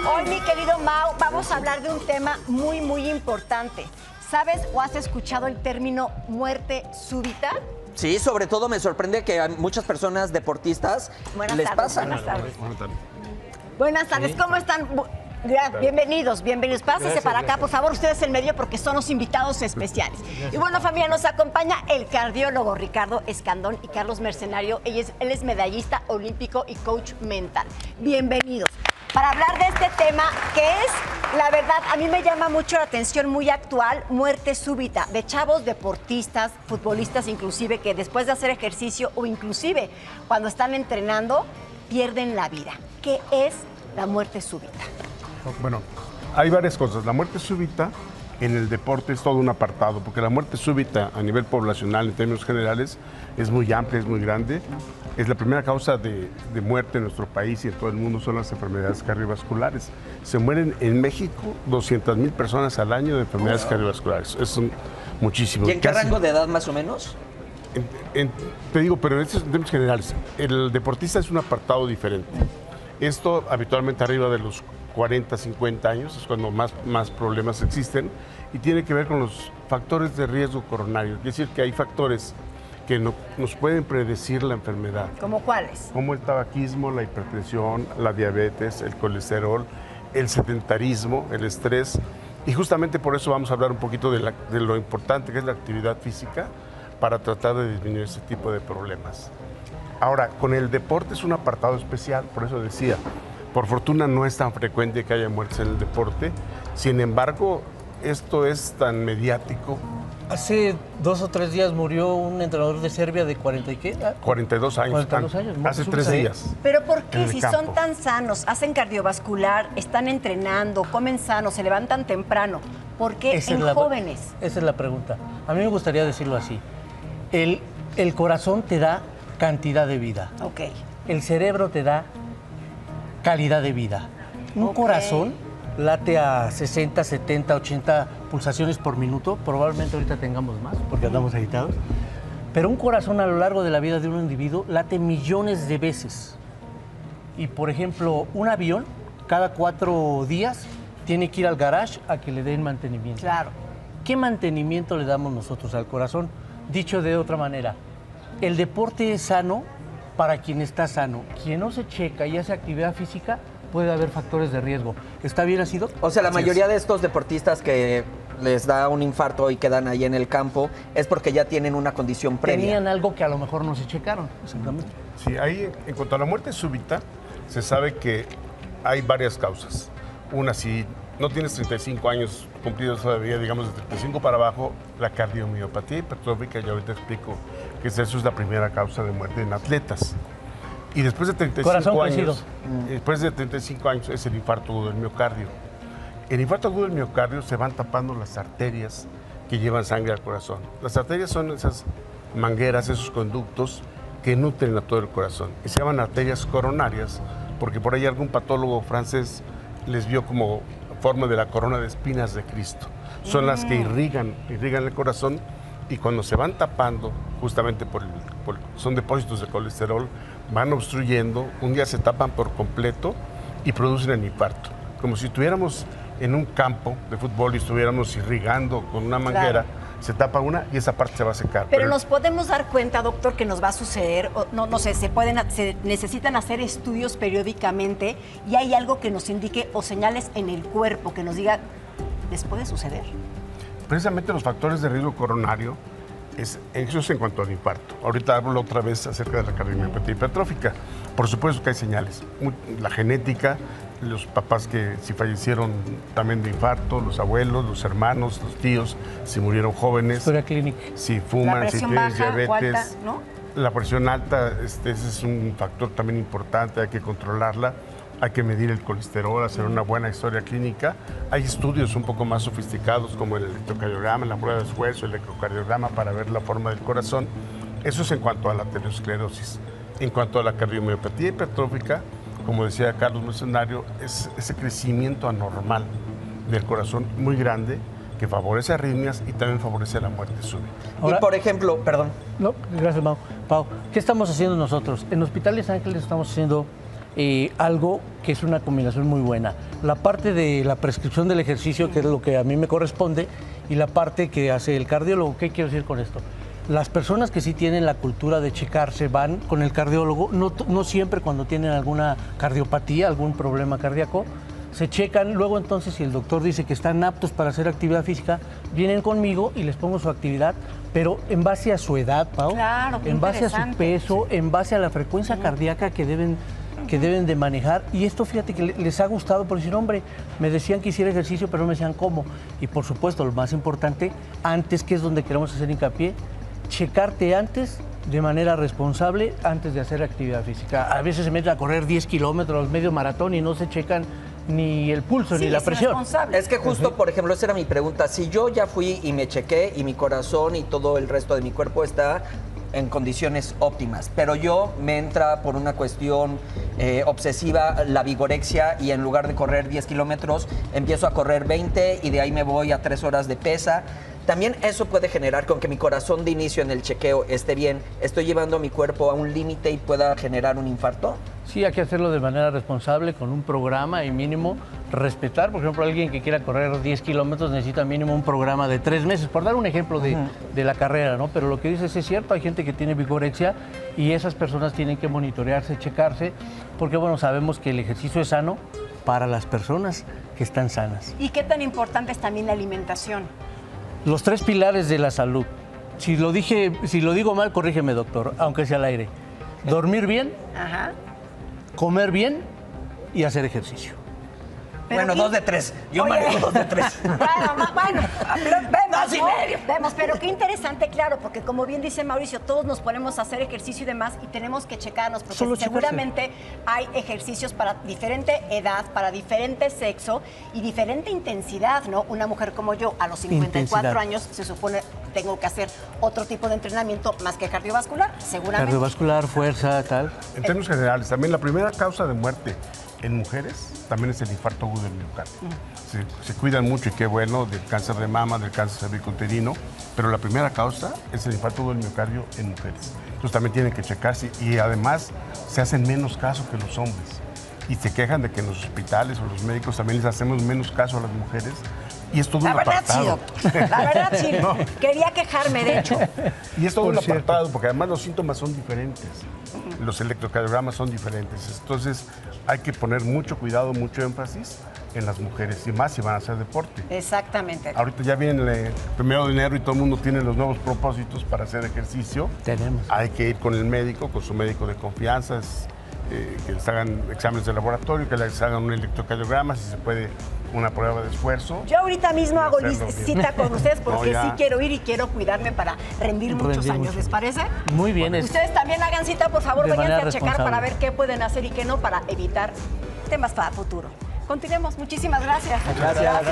Hoy, mi querido Mau, vamos a hablar de un tema muy importante. ¿Sabes o has escuchado el término muerte súbita? Sí, sobre todo me sorprende que a muchas personas deportistas les pasa. Buenas tardes. Buenas tardes, ¿cómo están? Bienvenidos. Pásense para acá, por favor, ustedes en medio porque son los invitados especiales. Y bueno, familia, nos acompaña el cardiólogo Ricardo Escandón y Carlos Mercenario. Él es medallista olímpico y coach mental. Bienvenidos. Para hablar de este tema que es, la verdad, a mí me llama mucho la atención, muy actual, muerte súbita de chavos deportistas, futbolistas inclusive, que después de hacer ejercicio o inclusive cuando están entrenando, pierden la vida. ¿Qué es la muerte súbita? Bueno, hay varias cosas. La muerte súbita en el deporte es todo un apartado, porque la muerte súbita a nivel poblacional, en términos generales, es muy amplia, es muy grande. Es la primera causa de muerte en nuestro país y en todo el mundo son las enfermedades cardiovasculares. Se mueren en México 200,000 personas al año de enfermedades cardiovasculares. Es muchísimo. ¿Y en qué rango de edad más o menos? Te digo, pero en términos generales, el deportista es un apartado diferente. Esto habitualmente arriba de los 40, 50 años es cuando más problemas existen y tiene que ver con los factores de riesgo coronario. Es decir, que hay factores que nos pueden predecir la enfermedad. ¿Cómo cuáles? Como el tabaquismo, la hipertensión, la diabetes, el colesterol, el sedentarismo, el estrés. Y justamente por eso vamos a hablar un poquito de lo importante que es la actividad física para tratar de disminuir ese tipo de problemas. Ahora, con el deporte es un apartado especial, por eso decía, por fortuna no es tan frecuente que haya muertes en el deporte, sin embargo, esto es tan mediático. Hace 2 o 3 días murió un entrenador de Serbia de 40 y qué? 42 años. 42 años. Hace 3 días. ¿Pero por qué? En Si el campo. son tan sanos, hacen cardiovascular, están entrenando, comen sano, se levantan temprano, ¿por qué en jóvenes? Esa es la pregunta. A mí me gustaría decirlo así. El corazón te da cantidad de vida. Ok. El cerebro te da calidad de vida. Un corazón late a 60, 70, 80 pulsaciones por minuto. Probablemente ahorita tengamos más porque andamos agitados. Pero un corazón a lo largo de la vida de un individuo late millones de veces. Y, por ejemplo, un avión cada 4 días tiene que ir al garage a que le den mantenimiento. Claro. ¿Qué mantenimiento le damos nosotros al corazón? Dicho de otra manera, el deporte es sano para quien está sano. Quien no se checa y hace actividad física, puede haber factores de riesgo. ¿Está bien así, Doc? O sea, la mayoría de estos deportistas que les da un infarto y quedan ahí en el campo es porque ya tienen una condición previa. Tenían algo que a lo mejor no se checaron. Exactamente. Sí, ahí, en cuanto a la muerte súbita, se sabe que hay varias causas. Una, si no tienes 35 años cumplidos todavía, digamos de 35 para abajo, la cardiomiopatía hipertrófica, ya ahorita explico que eso es la primera causa de muerte en atletas. Y después de 35 años, es el infarto agudo del miocardio. El infarto agudo del miocardio se van tapando las arterias que llevan sangre al corazón. Las arterias son esas mangueras, esos conductos que nutren a todo el corazón. Y se llaman arterias coronarias, porque por ahí algún patólogo francés les vio como forma de la corona de espinas de Cristo. Son las que irrigan el corazón y cuando se van tapando, justamente son depósitos de colesterol, van obstruyendo, un día se tapan por completo y producen el infarto. Como si estuviéramos en un campo de fútbol y estuviéramos irrigando con una manguera, se tapa una y esa parte se va a secar. Pero nos podemos dar cuenta, doctor, que nos va a suceder, no sé, se necesitan hacer estudios periódicamente y hay algo que nos indique o señales en el cuerpo que nos diga, ¿les puede suceder? Precisamente los factores de riesgo coronario, eso es en cuanto al infarto. Ahorita hablo otra vez acerca de la cardiomiopatía hipertrófica. Por supuesto que hay señales. La genética, los papás que si fallecieron también de infarto, los abuelos, los hermanos, los tíos, si murieron jóvenes. Historia clínica. Si fuman, si tienen diabetes. Alta, ¿no? La presión alta, ese es un factor también importante, hay que controlarla. Hay que medir el colesterol, hacer una buena historia clínica. Hay estudios un poco más sofisticados como el electrocardiograma, la prueba de esfuerzo, el electrocardiograma para ver la forma del corazón. Eso es en cuanto a la aterosclerosis. En cuanto a la cardiomiopatía hipertrófica, como decía Carlos Mercenario, es ese crecimiento anormal del corazón muy grande que favorece arritmias y también favorece la muerte súbita. Ahora, y por ejemplo, perdón. No, gracias, Mau. Pau, ¿qué estamos haciendo nosotros? En Hospitales Ángeles estamos haciendo algo que es una combinación muy buena. La parte de la prescripción del ejercicio, que es lo que a mí me corresponde, y la parte que hace el cardiólogo. ¿Qué quiero decir con esto? Las personas que sí tienen la cultura de checarse van con el cardiólogo, no siempre cuando tienen alguna cardiopatía, algún problema cardíaco, se checan, luego entonces si el doctor dice que están aptos para hacer actividad física, vienen conmigo y les pongo su actividad, pero en base a su edad, Pau, Claro, qué en base a su interesante. peso, en base a la frecuencia cardíaca que deben de manejar. Y esto, fíjate que les ha gustado por decir, hombre, me decían que hiciera ejercicio, pero no me decían cómo. Y por supuesto, lo más importante, antes, que es donde queremos hacer hincapié, checarte antes de manera responsable antes de hacer actividad física. A veces se meten a correr 10 kilómetros, medio maratón y no se checan ni el pulso ni la presión. Irresponsable. Es que justo, por ejemplo, esa era mi pregunta. Si yo ya fui y me chequé y mi corazón y todo el resto de mi cuerpo está en condiciones óptimas, pero yo me entra por una cuestión obsesiva la vigorexia y en lugar de correr 10 kilómetros empiezo a correr 20 y de ahí me voy a 3 horas de pesa. También eso puede generar con que mi corazón de inicio en el chequeo esté bien. ¿Estoy llevando a mi cuerpo a un límite y pueda generar un infarto? Sí, hay que hacerlo de manera responsable, con un programa y mínimo respetar. Por ejemplo, alguien que quiera correr 10 kilómetros necesita mínimo un programa de 3 meses, por dar un ejemplo de la carrera, ¿no? Pero lo que dices es cierto, hay gente que tiene vigorexia y esas personas tienen que monitorearse, checarse, porque bueno, sabemos que el ejercicio es sano para las personas que están sanas. ¿Y qué tan importante es también la alimentación? Los 3 pilares de la salud. Si lo digo mal, corrígeme, doctor, aunque sea al aire. Dormir bien, Ajá. comer bien y hacer ejercicio. Pero bueno, 2 de 3. Yo Oye. manejo 2 de 3. Bueno, vemos, 2 y ¿no? medio. Vemos, pero qué interesante, claro, porque como bien dice Mauricio, todos nos ponemos a hacer ejercicio y demás y tenemos que checarnos, porque Solo checarse. seguramente hay ejercicios para diferente edad, para diferente sexo y diferente intensidad, ¿no? Una mujer como yo, a los 54 Intensidad. años, se supone tengo que hacer otro tipo de entrenamiento más que cardiovascular, seguramente. Cardiovascular, fuerza, tal. En términos generales, también la primera causa de muerte en mujeres también es el infarto agudo del miocardio. Se cuidan mucho y qué bueno del cáncer de mama, del cáncer cervicouterino, pero la primera causa es el infarto agudo del miocardio en mujeres. Entonces también tienen que checarse y además se hacen menos caso que los hombres. Y se quejan de que en los hospitales o los médicos también les hacemos menos caso a las mujeres. Y es todo La un verdad sí, apartado. doctor. La verdad sí. No. Quería quejarme, de hecho. Y es todo Por un cierto. apartado, porque además los síntomas son diferentes. Los electrocardiogramas son diferentes. Entonces hay que poner mucho cuidado, mucho énfasis en las mujeres, y más si van a hacer deporte. Exactamente. Ahorita ya viene el 1 de enero y todo el mundo tiene los nuevos propósitos para hacer ejercicio. Tenemos. Hay que ir con el médico, con su médico de confianza, que les hagan exámenes de laboratorio, que les hagan un electrocardiograma, si se puede, una prueba de esfuerzo. Yo ahorita mismo Y hago hacerlo bien. cita con ustedes porque No, ya. sí quiero ir y quiero cuidarme para rendir muchos Rendir años, mucho. ¿les parece? Muy bien. Ustedes también hagan cita, por favor, De váyanse manera a checar responsable. para ver qué pueden hacer y qué no para evitar temas para futuro. Continuemos. Muchísimas gracias. Gracias.